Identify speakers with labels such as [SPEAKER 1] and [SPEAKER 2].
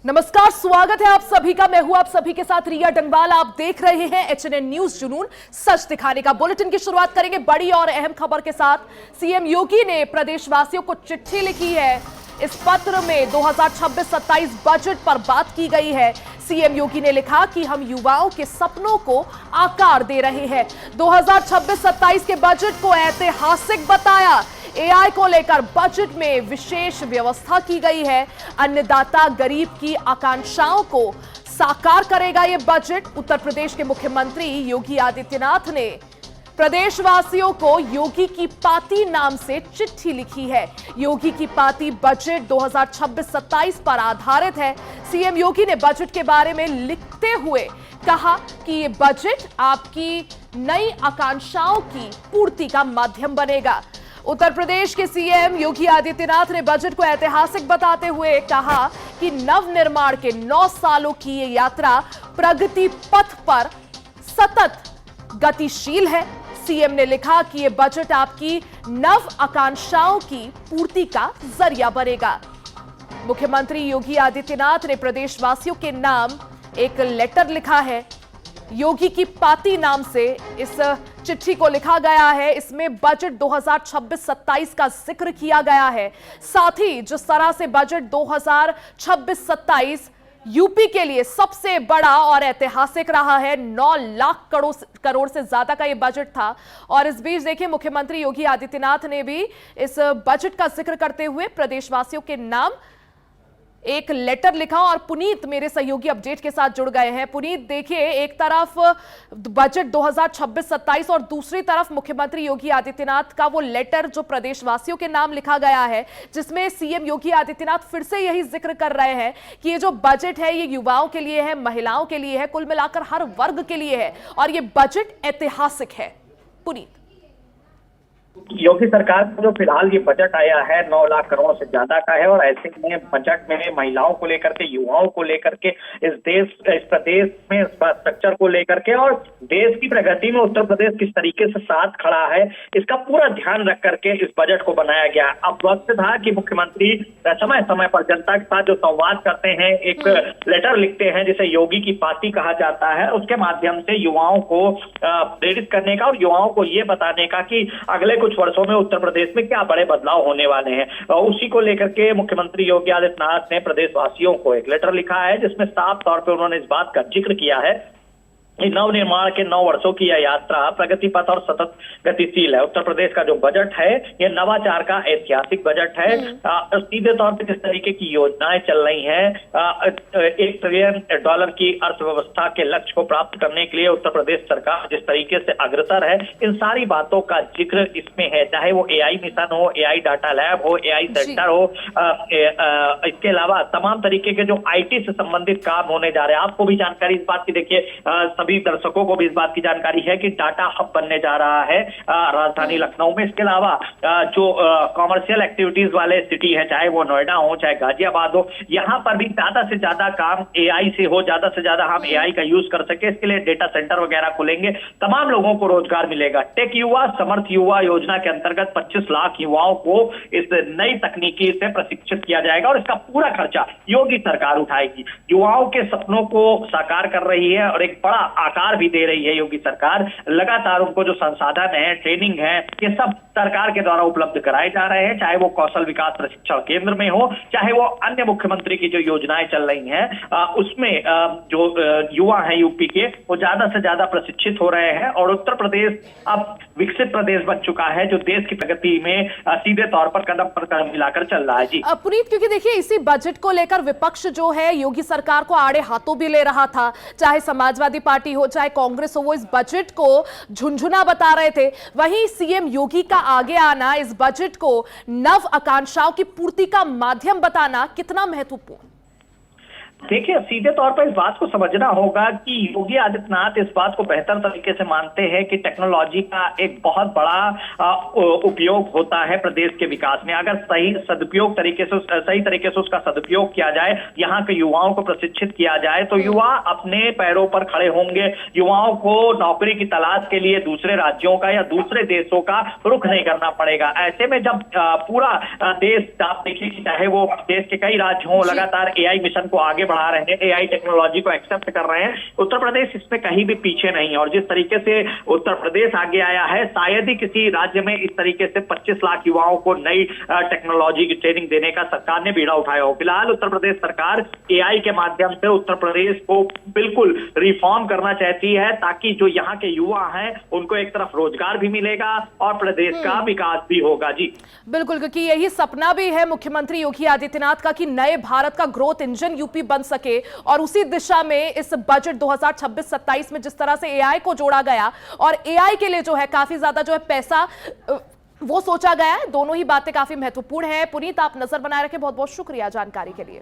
[SPEAKER 1] नमस्कार, स्वागत है आप सभी का। मैं हूं आप सभी के साथ रिया डंगवाल। आप देख रहे हैं एचएनएन न्यूज जुनून, सच दिखाने का। बुलेटिन की शुरुआत करेंगे बड़ी और अहम खबर के साथ। सीएम योगी ने प्रदेशवासियों को चिट्ठी लिखी है। इस पत्र में 2026-27 बजट पर बात की गई है। सीएम योगी ने लिखा कि हम युवाओं के सपनों को आकार दे रहे हैं। 2026-27 के बजट को ऐतिहासिक बताया। एआई को लेकर बजट में विशेष व्यवस्था की गई है। अन्नदाता गरीब की आकांक्षाओं को साकार करेगा ये बजट। उत्तर प्रदेश के मुख्यमंत्री योगी आदित्यनाथ ने प्रदेशवासियों को योगी की पाती नाम से चिट्ठी लिखी है। योगी की पाती बजट 2026-27 पर आधारित है। सीएम योगी ने बजट के बारे में लिखते हुए कहा कि ये बजट आपकी नई आकांक्षाओं की पूर्ति का माध्यम बनेगा। उत्तर प्रदेश के सीएम योगी आदित्यनाथ ने बजट को ऐतिहासिक बताते हुए कहा कि नवनिर्माण के 9 सालों की ये यात्रा प्रगति पथ पर सतत गतिशील है। सीएम ने लिखा कि ये बजट आपकी नव आकांक्षाओं की पूर्ति का जरिया बनेगा। मुख्यमंत्री योगी आदित्यनाथ ने प्रदेशवासियों के नाम एक लेटर लिखा है। योगी की पाती नाम से इस चिट्ठी को लिखा गया है। इसमें बजट 2026-27 का जिक्र किया गया है। साथ ही जिस तरह से बजट 2026-27 यूपी के लिए सबसे बड़ा और ऐतिहासिक रहा है, 9 लाख करोड़ से ज्यादा का यह बजट था। और इस बीच देखिए, मुख्यमंत्री योगी आदित्यनाथ ने भी इस बजट का जिक्र करते हुए प्रदेशवासियों के नाम एक लेटर लिखा। और पुनीत मेरे सहयोगी अपडेट के साथ जुड़ गए हैं। पुनीत, देखिए, एक तरफ बजट 2026-27 और दूसरी तरफ मुख्यमंत्री योगी आदित्यनाथ का वो लेटर जो प्रदेशवासियों के नाम लिखा गया है, जिसमें सीएम योगी आदित्यनाथ फिर से यही जिक्र कर रहे हैं कि ये जो बजट है ये युवाओं के लिए है, महिलाओं के लिए है, कुल मिलाकर हर वर्ग के लिए है और ये बजट ऐतिहासिक है। पुनीत,
[SPEAKER 2] योगी सरकार का जो फिलहाल ये बजट आया है 9 लाख करोड़ से ज्यादा का है। और ऐसे में बजट में महिलाओं को लेकर के, युवाओं को लेकर के, इस प्रदेश में इंफ्रास्ट्रक्चर को लेकर के और देश की प्रगति में उत्तर प्रदेश किस तरीके से साथ खड़ा है, इसका पूरा ध्यान रख करके इस बजट को बनाया गया। अब वक्त था कि मुख्यमंत्री समय समय पर जनता के साथ जो संवाद करते हैं, एक लेटर लिखते हैं जिसे योगी की पाती कहा जाता है, उसके माध्यम से युवाओं को प्रेरित करने का और युवाओं को ये बताने का कि अगले कुछ वर्षों में उत्तर प्रदेश में क्या बड़े बदलाव होने वाले हैं। उसी को लेकर के मुख्यमंत्री योगी आदित्यनाथ ने प्रदेशवासियों को एक लेटर लिखा है, जिसमें साफ तौर पे उन्होंने इस बात का जिक्र किया है। नवनिर्माण के 9 वर्षों की यह यात्रा प्रगति पथ और सतत गतिशील है। उत्तर प्रदेश का जो बजट है यह नवाचार का ऐतिहासिक बजट है। सीधे तौर पर जिस तरीके की योजनाएं चल रही हैं, $1 ट्रिलियन की अर्थव्यवस्था के लक्ष्य को प्राप्त करने के लिए उत्तर प्रदेश सरकार जिस तरीके से अग्रसर है, इन सारी बातों का जिक्र इसमें है। चाहे वो एआई मिशन हो, एआई डाटा लैब हो, एआई सेंटर हो, इसके अलावा तमाम तरीके के जो आईटी से संबंधित काम होने जा रहे हैं। आपको भी जानकारी इस बात की, देखिए, सभी दर्शकों को भी इस बात की जानकारी है कि डाटा हब बनने जा रहा है राजधानी लखनऊ में। इसके अलावा जो कॉमर्शियल एक्टिविटीज वाले सिटी है, चाहे वो नोएडा हो, चाहे गाजियाबाद हो, यहां पर भी ज्यादा से ज्यादा काम एआई से हो, ज्यादा से ज्यादा हम एआई का यूज कर सके, इसके लिए डेटा सेंटर वगैरह खुलेंगे। तमाम लोगों को रोजगार मिलेगा। टेक युवा समर्थ युवा योजना के अंतर्गत 25 लाख युवाओं को इस नई तकनीकी से प्रशिक्षित किया जाएगा और इसका पूरा खर्चा योगी सरकार उठाएगी। युवाओं के सपनों को साकार कर रही है और एक बड़ा आकार भी दे रही है योगी सरकार। लगातार उनको जो संसाधन है, ट्रेनिंग है, ये सब सरकार के द्वारा उपलब्ध कराए जा रहे हैं। चाहे वो कौशल विकास प्रशिक्षण केंद्र में हो, चाहे वो अन्य मुख्यमंत्री की जो योजनाएं चल रही हैं, उसमें जो युवा हैं यूपी के, वो ज्यादा से ज्यादा प्रशिक्षित हो रहे हैं। और उत्तर प्रदेश अब विकसित प्रदेश बन चुका है, जो देश की प्रगति में सीधे तौर पर कदम पर कदम मिलाकर चल रहा है। जी
[SPEAKER 1] पुनीत, क्योंकि देखिए, इसी बजट को लेकर विपक्ष जो है योगी सरकार को आड़े हाथों भी ले रहा था। चाहे समाजवादी पार्टी हो, चाहे कांग्रेस हो, वो इस बजट को झुनझुना बता रहे थे। वहीं सीएम योगी का आगे आना, इस बजट को नव आकांक्षाओं की पूर्ति का माध्यम बताना कितना महत्वपूर्ण?
[SPEAKER 2] देखिए, सीधे तौर पर इस बात को समझना होगा कि योगी आदित्यनाथ इस बात को बेहतर तरीके से मानते हैं कि टेक्नोलॉजी का एक बहुत बड़ा उपयोग होता है प्रदेश के विकास में। अगर सही तरीके से उसका सदुपयोग किया जाए, यहाँ के युवाओं को प्रशिक्षित किया जाए, तो युवा अपने पैरों पर खड़े होंगे। युवाओं को नौकरी की तलाश के लिए दूसरे राज्यों का या दूसरे देशों का रुख नहीं करना पड़ेगा। ऐसे में जब पूरा देश, आप देखिए, चाहे वो देश के कई राज्य हों, लगातार एआई मिशन को आगे बढ़ा रहे हैं, एआई टेक्नोलॉजी को एक्सेप्ट कर रहे हैं। उत्तर प्रदेश इसमें कहीं भी पीछे नहीं है और जिस तरीके से उत्तर प्रदेश आगे आया है, शायद ही किसी राज्य में इस तरीके से 25 लाख युवाओं को नई टेक्नोलॉजी की ट्रेनिंग देने का सरकार ने बीड़ा उठाया हो। फिलहाल उत्तर प्रदेश सरकार एआई के माध्यम से उत्तर प्रदेश को बिल्कुल रिफॉर्म करना चाहती है, ताकि जो यहाँ के युवा हैं उनको एक तरफ रोजगार भी मिलेगा और प्रदेश का विकास भी होगा। जी
[SPEAKER 1] बिल्कुल, क्योंकि यही सपना भी है मुख्यमंत्री योगी आदित्यनाथ का कि नए भारत का ग्रोथ इंजन यूपी बन सके, और उसी दिशा में इस बजट 2026-27 में जिस तरह से एआई को जोड़ा गया और एआई के लिए जो है काफी ज्यादा जो है पैसा वो सोचा गया है, दोनों ही बातें काफी महत्वपूर्ण है। पुनीत, आप नजर बनाए रखें, बहुत बहुत शुक्रिया जानकारी के लिए।